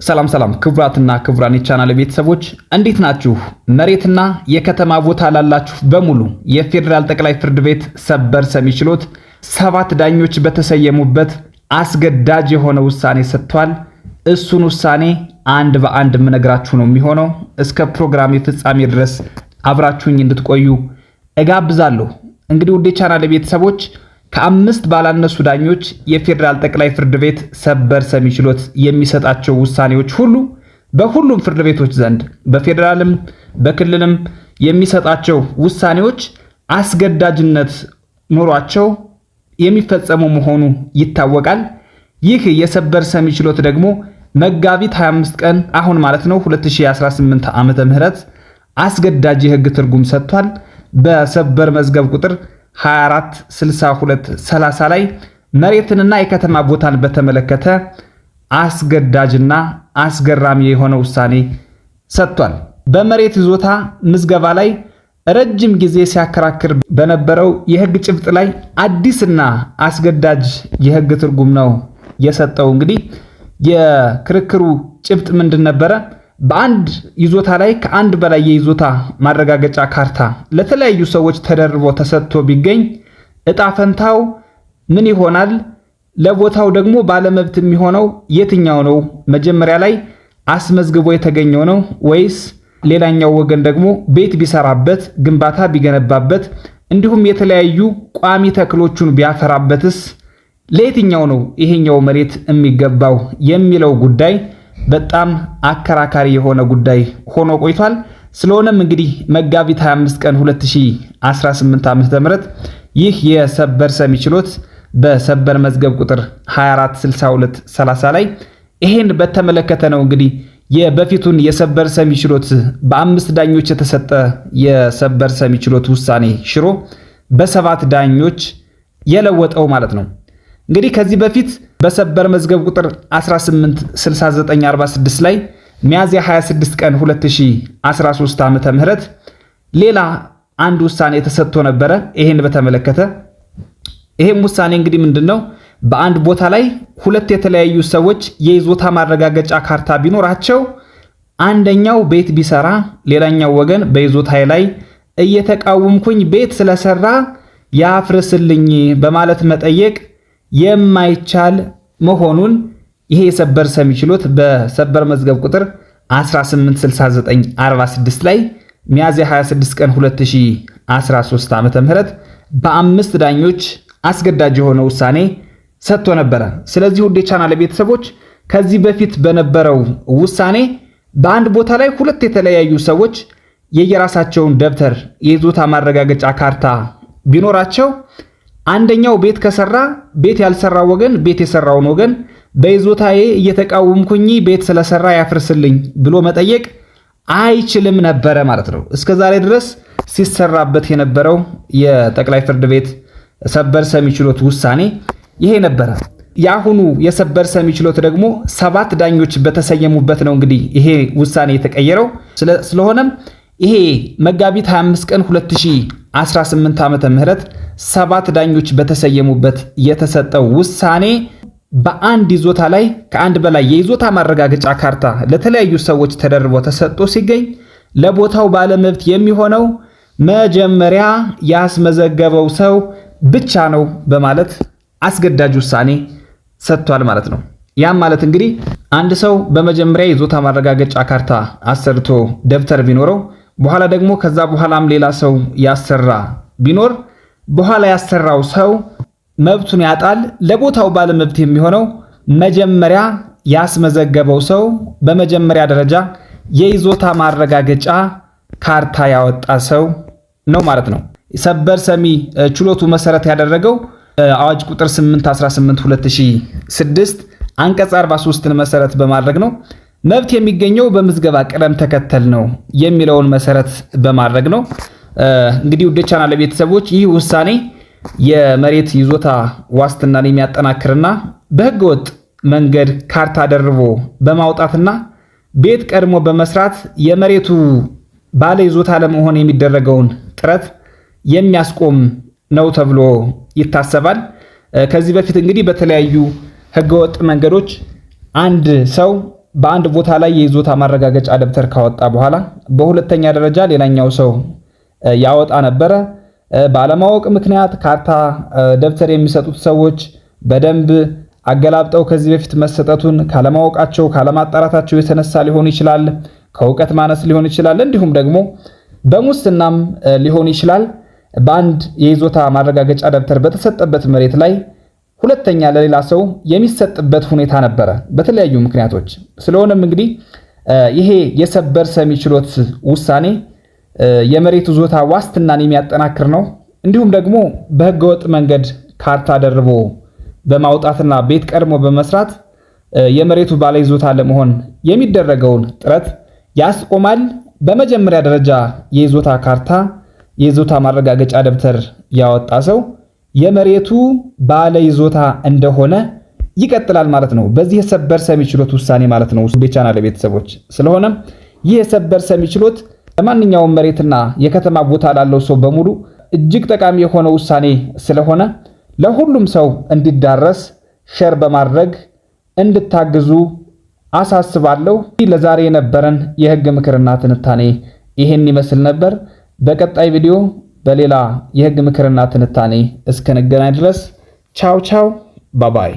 ሰላም ክቡራትና ክቡራን የቻናል ቤተሰቦች እንዴት ናችሁ? መሬትና የከተማ ቦታ ላላችሁ በሙሉ የፌደራል ጠቅላይ ፍርድ ቤት ሰበር ሰሚ ችሎት 7 ዳኞች በተሰየሙበት አስገዳጅ የሆነ ውሳኔ ሰጥቷል። እሱን ውሳኔ አንድ በአንድ ምነግራችሁ ነው የሚሆነው። እስከ ፕሮግራም ፍጻሜ ድረስ አብራችሁኝ እንድትቆዩ እጋብዛለሁ። እንግዲህ ውድ የቻናል ቤተሰቦች ከ5 ባላነሱ ዳኞች የፌደራል ጠቅላይ ፍርድ ቤት ሰበር ሰሚ ችሎት የሚሰጣቸው ውሳኔዎች ሁሉ በሁሉም ፍርድ ቤቶች ዘንድ በፌደራልም በክልልም የሚሰጣቸው ውሳኔዎች አስገዳጅነት ኖሯቸው የሚፈጸሙ መሆኑ ይታወቃል። ይህ የሰበር ሰሚ ችሎት ደግሞ መጋቢት 25 ቀን አሁን ማለት ነው 2018 ዓመተ ምህረት አስገዳጅ የህግ ትርጉም ሰጥቷል። በሰበር መዝገብ ቁጥር 246230 ላይ መሬትንና የከተማ ቦታን በተመለከተ አስገዳጅና አስገራሚ የሆነ ውሳኔ ሰጥቷል። በመሬት ይዞታ ምዝገባ ላይ ረጅም ጊዜ ሲያከራክር በነበረው የህግ ጭብጥ ላይ አዲስና አስገዳጅ የህግ ትርጉም ነው የሰጠው። እንግዲህ የክርክሩ ጭብጥ ምንድን ነበረ? በአንድ ይዞታ ላይ ከአንድ በላይ የይዞታ ማረጋገጫ ካርታ ለተለያዩ ሰዎች ተደርቦ ተሰጥቶ ቢገኝ እጣ ፈንታው ምን ይሆናል? ለቦታው ደግሞ ባለመብት የሚሆነው የትኛው ነው? መጀመሪያ ላይ አስመዝግቦ የተገኘው ነው ወይስ ሌላኛው ወገን ደግሞ ቤት ቢሰራበት፣ ግንባታ ቢገነባበት፣ እንዲሁም የተለያዩ ቋሚ ተክሎቹን ቢያፈራበትስ ለየትኛው ነው ይሄኛው መሬት የሚገባው የሚለው ጉዳይ በጣም አከራካሪ የሆነ ጉዳይ ሆኖ ቆይቷል። ስለሆነም እንግዲህ መጋቢት 25 ቀን 2018 ዓ.ም ይህ የሰበር ሰሚ ችሎት በሰበር መዝገብ ቁጥር 246230 ላይ ይሄን በተመለከተ ነው እንግዲህ የበፊቱን የሰበር ሰሚ ችሎት በ5 ዳኞች የተሰጠ የሰበር ሰሚ ችሎት ውሳኔ ሽሮ በ7 ዳኞች የለወጠው ማለት ነው። እንግዲህ ከዚህ በፊት በሰበር መዝገብ ቁጥር 186946 ላይ ሚያዝያ 26 ቀን 2013 ዓመተ ምህረት ሌላ አንድ ውሳኔ ተሰጥቶ ነበረ። ይሄን በተመለከተ ይሄም ውሳኔ እንግዲህ ምንድነው? በአንድ ቦታ ላይ ሁለት የተለያዩ ሰዎች የይዞታ ማረጋገጫ ካርታ ቢኖራቸው አንደኛው ቤት ቢሰራ ሌላኛው ወገን በይዞታዬ ላይ እየተቃወምኩኝ ቤት ስለሰራ ያፍርስልኝ በማለት መጠየቅ የማይቻል መሆኑን ይሄ የሰበር ሰሚ ችሎት በሰበር መዝገብ ቁጥር 186946 ላይ ሚያዝያ 26 ቀን 2013 ዓመተ ምህረት በ5 ዳኞች አስገዳጅ የሆነ ውሳኔ ሰጥቶ ነበረ። ስለዚህ ውድ የቻናል ቤተሰቦች ከዚህ በፊት በነበረው ውሳኔ በአንድ ቦታ ላይ ሁለት የተለያዩ ሰዎች የየራሳቸውን ደብተር የይዞታ ማረጋገጫ ካርታ ቢኖራቸው አንደኛው ቤት ከሰራ ቤት ያልሰራው ወገን ቤት የሰራውን ወገን በይዞታዬ እየተቃወምኩኝ ቤት ስለሰራ ያፍርስልኝ ብሎ መጠየቅ አይችልም ነበረ ማለት ነው። እስከዛሬ ድረስ ሲሰራበት የነበረው የጠቅላይ ፍርድ ቤት ሰበር ሰሚ ችሎት ውሳኔ ይሄ ነበረ። ያሁኑ የሰበር ሰሚ ችሎት ደግሞ 7 ዳኞች በተሰየሙበት ነው እንግዲህ ይሄ ውሳኔ የተቀየረው። ስለሆነም ይሄ መጋቢት 25 ቀን 2018 ዓመተ ምህረት 7 ዳኞች በተሰየሙበት የተሰጠው ውሳኔ በአንድ ይዞታ ላይ ከአንድ በላይ የይዞታ ማረጋገጫ ካርታ ለተለያዩ ሰዎች ተደርቦ ተሰጥቶ ሲገኝ ለቦታው ባለመብት የሚሆነው መጀመሪያ ያስመዘገበው ሰው ብቻ ነው በማለት አስገዳጅ ውሳኔ ሰጥቷል ማለት ነው። ያም ማለት እንግዲህ አንድ ሰው በመጀመሪያ ይዞታ ማረጋገጫ ካርታ አሰርቶ ደብተር ቢኖረው በኋላ ደግሞ ከዛ በኋላም ሌላ ሰው ያሰራ ቢኖር በኋላ ያሰራው ሰው መብቱን ያጣል። ለቦታው ባለመብት የሚሆነው መጀመሪያ ያስመዘገበው ሰው በመጀመሪያ ደረጃ የይዞታ ማረጋገጫ ካርታ ያወጣ ሰው ነው ማለት ነው። ሰበር ሰሚ ችሎቱ መሰረት ያደረገው አዋጅ ቁጥር 818/2006 አንቀጽ 43ን መሰረት በማድረግ ነው። መብት የሚገኘው በምዝገባ ቅደም ተከተል ነው የሚለውን መሰረት በማድረግ ነው። እንግዲህ ውድ ቻናል ቤተሰቦች ይህ ውሳኔ የመሬት ይዞታ ዋስትናን የሚያጠናክርና በህገወጥ መንገድ ካርታ ደርቦ በማውጣትና ቤት ቀድሞ በመስራት የመሬቱ ባለ ይዞታ ለመሆን የሚደረገውን ጥረት የሚያስቆም ነው ተብሎ ይታሰባል። ከዚህ በፊት እንግዲህ በተለያዩ ህገወጥ መንገዶች አንድ ሰው በአንድ ቦታ ላይ የይዞታ ማረጋገጫ ደብተር ካወጣ በኋላ በሁለተኛ ደረጃ ሌላኛው ሰው ያወጣ ነበረ። ባለማወቅ ምክንያት ካርታ ደብተር የሚሰጡት ሰዎች በደንብ አገላብጠው ከዚህ በፊት መሰጠቱን ካለማወቃቸው ካለማጣራታቸው የተነሳ ሊሆን ይችላል። ከእውቀት ማነስ ሊሆን ይችላል። እንዲሁም ደግሞ በሙስናም ሊሆን ይችላል። በአንድ የይዞታ ማረጋገጫ ደብተር በተሰጠበት መሬት ላይ ሁለተኛ ለሌላ ሰው የሚሰጥበት ሁኔታ ነበረ በተለያዩ ምክንያቶች። ስለሆነም እንግዲህ ይሄ የሰበር ሰሚ ችሎት ውሳኔ የመሬት ይዞታ ዋስትናን የሚያጠናክር ነው። እንዲሁም ደግሞ በህገወጥ መንገድ ካርታ ደርቦ በማውጣትና ቤት ቀድሞ በመስራት የመሬቱ ባለይዞታ ለመሆን የሚደረገውን ጥረት ያስቆማል። በመጀመሪያ ደረጃ የይዞታ ካርታ የይዞታ ማረጋገጫ ደብተር ያወጣ ሰው የመሬቱ ባለይዞታ እንደሆነ ይቀጥላል ማለት ነው። በዚህ የሰበር ሰሚ ችሎት ውሳኔ ማለት ነው በቻናል ቤተሰቦች። ስለሆነም ይህ የሰበር ሰሚ ችሎት ለማንኛውም መሬትና የከተማ ቦታ ላለው ሰው በሙሉ እጅግ ጠቃሚ የሆነ ውሳኔ ስለሆነ ለሁሉም ሰው እንዲዳረስ ሼር በማድረግ እንድታግዙ አሳስባለሁ። ለዛሬ የነበረን የህግ ምክርና ትንታኔ ይሄን ይመስል ነበር። በቀጣይ ቪዲዮ በሌላ የህግ ምክርና ትንታኔ እስከነገናኝ ድረስ ቻው ቻው ባባይ።